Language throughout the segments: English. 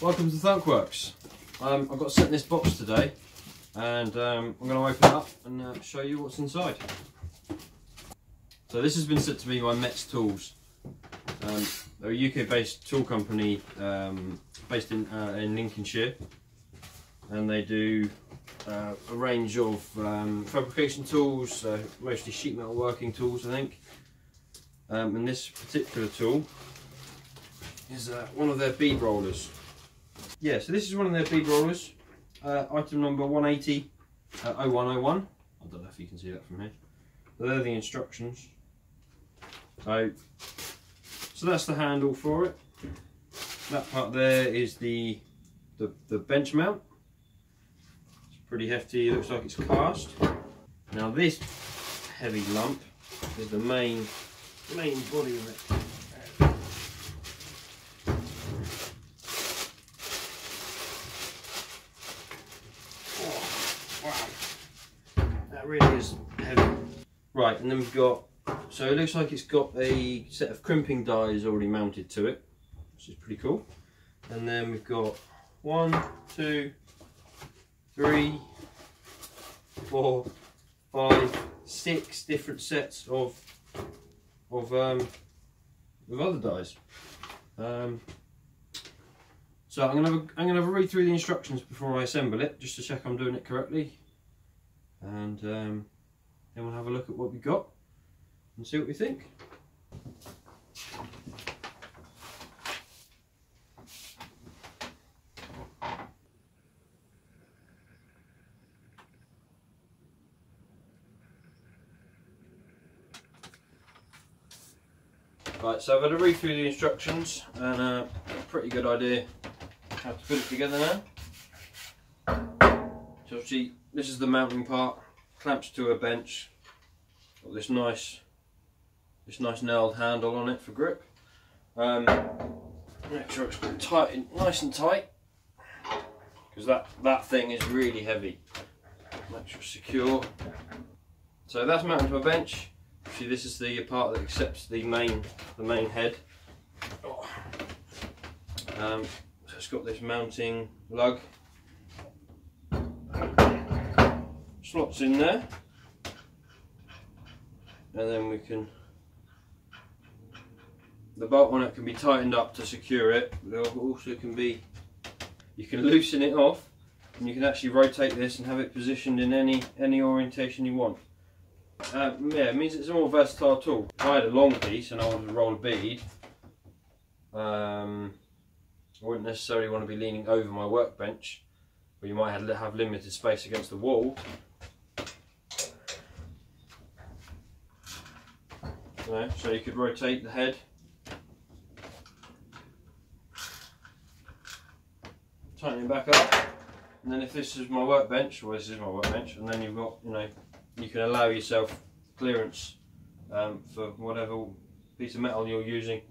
welcome to Thunkworks. I've got set in this box today, and I'm going to open it up and show you what's inside. So this has been sent to me by Metz tools. They're a UK based tool company based in Lincolnshire, and they do a range of fabrication tools, mostly sheet metal working tools I think. And this particular tool is one of their bead rollers. Yeah, so this is one of their bead rollers, item number 180 0101. I don't know if you can see that from here. But they're the instructions. So that's the handle for it. That part there is the bench mount. It's pretty hefty, it looks like it's cast. Now this heavy lump is the main body of it. Really is heavy. Right, and then we've got, so it looks like it's got a set of crimping dies already mounted to it, which is pretty cool. And then we've got 1, 2, 3, 4, 5, 6 different sets of other dies. So I'm gonna have a read through the instructions before I assemble it, just to check I'm doing it correctly. And then we'll have a look at what we got and see what we think. Right, so I've had a read through the instructions and a pretty good idea how to put it together now. So obviously this is the mounting part, clamps to a bench. Got this nice nailed handle on it for grip. Make sure it's tight, nice and tight, because that thing is really heavy. Make sure it's secure. So that's mounted to a bench. See, this is the part that accepts the main head. So it's got this mounting lug. Slots in there, and then the bolt on it can be tightened up to secure it. There also can be, you can loosen it off, and you can actually rotate this and have it positioned in any orientation you want. Yeah, it means it's a more versatile tool. If I had a long piece and I wanted to roll a bead, I wouldn't necessarily want to be leaning over my workbench, where you might have limited space against the wall. So you could rotate the head, tighten it back up, and then if this is my workbench, well, this is my workbench, and then you've got, you can allow yourself clearance for whatever piece of metal you're using.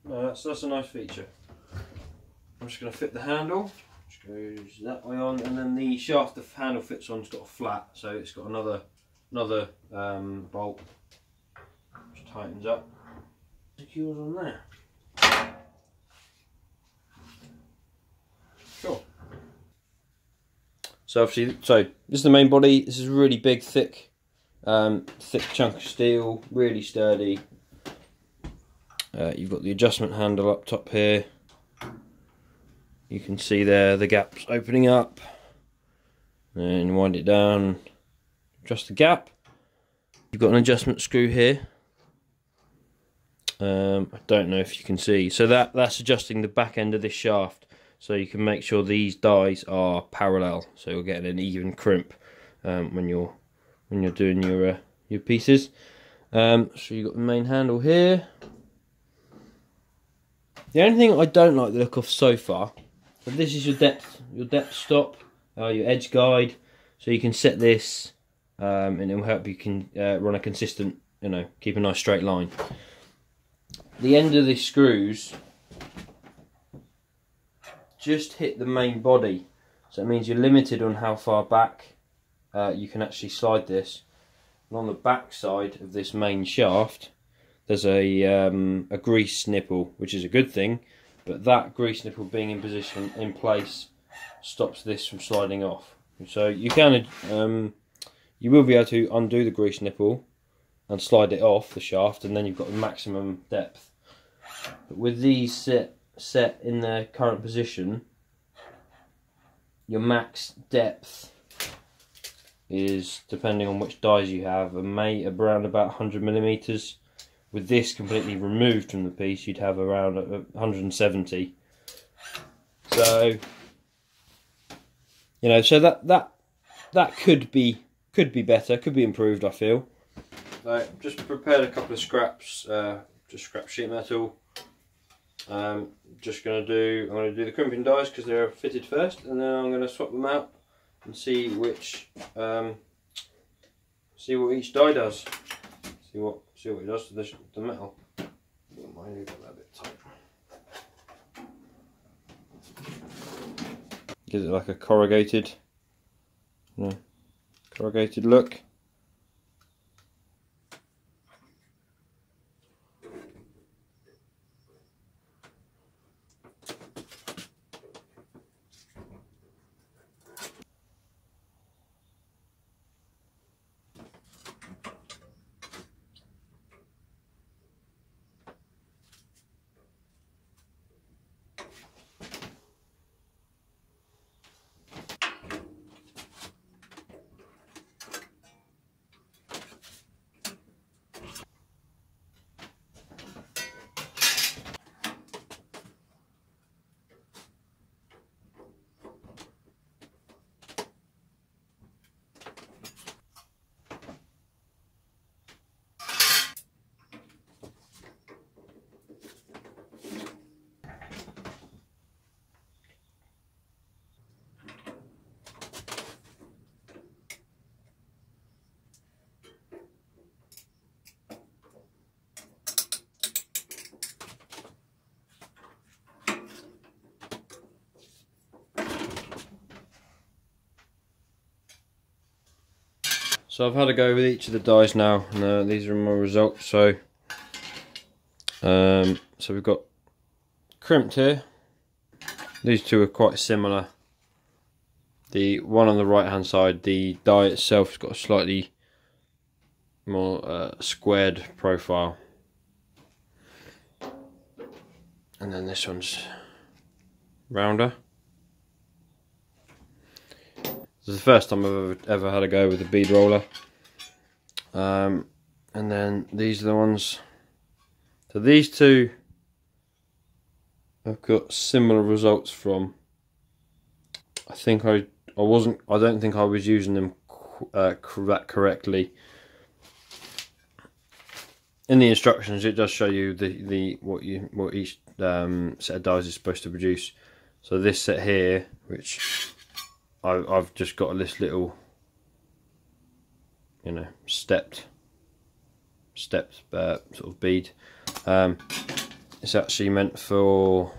That's a nice feature. I'm just going to fit the handle, which goes that way on, and then the shaft the handle fits on's got a flat, so it's got another bolt. Tightens up, secures on there. Sure. So obviously, this is the main body. This is a really big, thick chunk of steel, really sturdy. You've got the adjustment handle up top here. You can see there the gaps opening up, and wind it down, adjust the gap. You've got an adjustment screw here. I don't know if you can see, so that's adjusting the back end of this shaft, so you can make sure these dies are parallel, so you're getting an even crimp when you're doing your pieces. So you've got the main handle here. The only thing I don't like the look of so far, but this is your depth stop, your edge guide, so you can set this and it will help you run a consistent, keep a nice straight line. The end of the screws just hit the main body, so it means you're limited on how far back you can actually slide this. And on the back side of this main shaft, there's a grease nipple, which is a good thing, but that grease nipple being in position in place stops this from sliding off. So you can you will be able to undo the grease nipple and slide it off the shaft, and then you've got the maximum depth. But with these set in their current position, your max depth is, depending on which dies you have, around about 100 millimeters. With this completely removed from the piece, you'd have around 170. So, you know, so that could be better, could be improved, I feel. So, just prepared a couple of scraps, just scrap sheet metal. I'm going to do the crimping dies because they're fitted first, and then I'm going to swap them out and see which see what each die does. See what it does to the metal. Don't mind, we've got that a bit tight. Gives it like a corrugated look. So I've had a go with each of the dies now, and these are my results. So, so we've got crimped here. These two are quite similar. The one on the right hand side, the die itself has got a slightly more squared profile, and then this one's rounder. This is the first time I've ever had a go with a bead roller. And then these are the ones. So these two I've got similar results from. I don't think I was using them correctly. In the instructions it does show you what each set of dies is supposed to produce. So this set here, which I've just got this little, you know, stepped sort of bead. It's actually meant for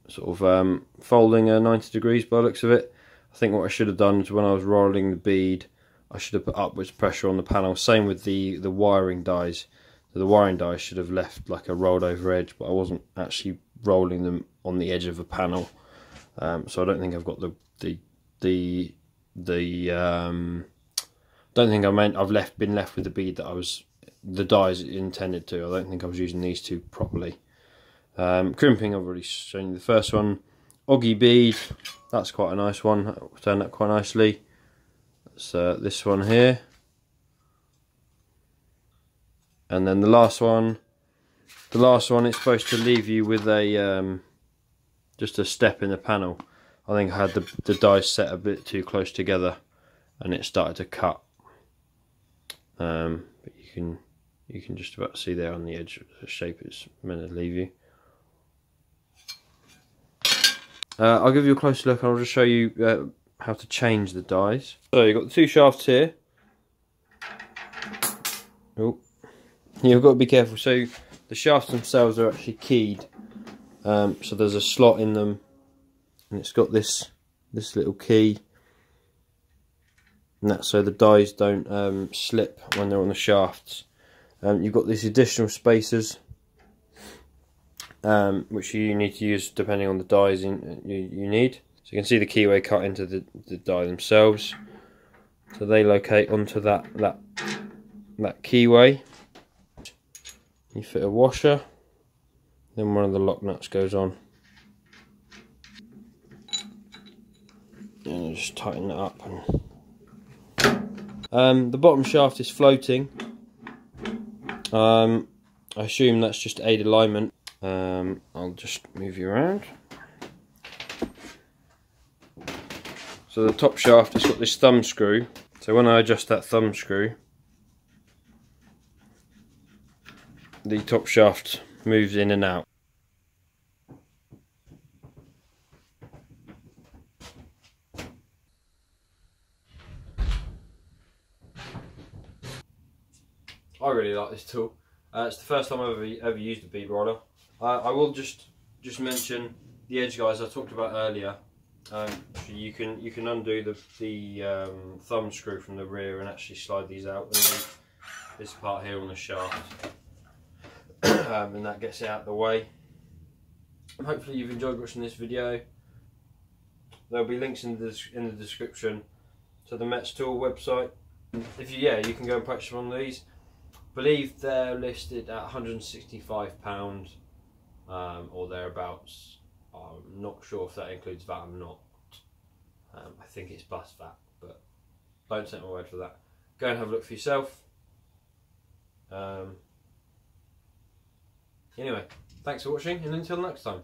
sort of folding 90 degrees by the looks of it. I think what I should have done is when I was rolling the bead, I should have put upwards pressure on the panel. Same with the wiring dies. So the wiring dies should have left like a rolled over edge, but I wasn't actually rolling them on the edge of a panel. So I don't think I've got don't think I've been left with the bead that the dies intended to. I don't think I was using these two properly. Crimping, I've already shown you the first one. Oggy bead, that's quite a nice one. That turned out quite nicely. So this one here, and then the last one it's supposed to leave you with a just a step in the panel. I think I had the dies set a bit too close together and it started to cut. But you can just about see there on the edge the shape it's meant to leave you. I'll give you a closer look and I'll just show you how to change the dies. So you've got the two shafts here. Oh, you've got to be careful. So the shafts themselves are actually keyed. So there's a slot in them, and it's got this little key, and that's so the dies don't slip when they're on the shafts. You've got these additional spacers which you need to use depending on the dies you need. So you can see the keyway cut into the die themselves. So they locate onto that keyway. You fit a washer, then one of the lock nuts goes on. And you just tighten it up. The bottom shaft is floating. I assume that's just to aid alignment. I'll just move you around. So the top shaft has got this thumb screw. So when I adjust that thumb screw, the top shaft moves in and out. I really like this tool. It's the first time I've ever used a bead roller. I will just mention the edge guys I talked about earlier. You can undo the thumb screw from the rear and actually slide these out and leave this part here on the shaft, and that gets it out of the way. Hopefully you've enjoyed watching this video. There'll be links in the description to the Metz tool website. If you can go and purchase one of these. I believe they're listed at £165 or thereabouts. I'm not sure if that includes VAT or not. I think it's plus VAT, but don't take my word for that. Go and have a look for yourself. Anyway, thanks for watching, and until next time.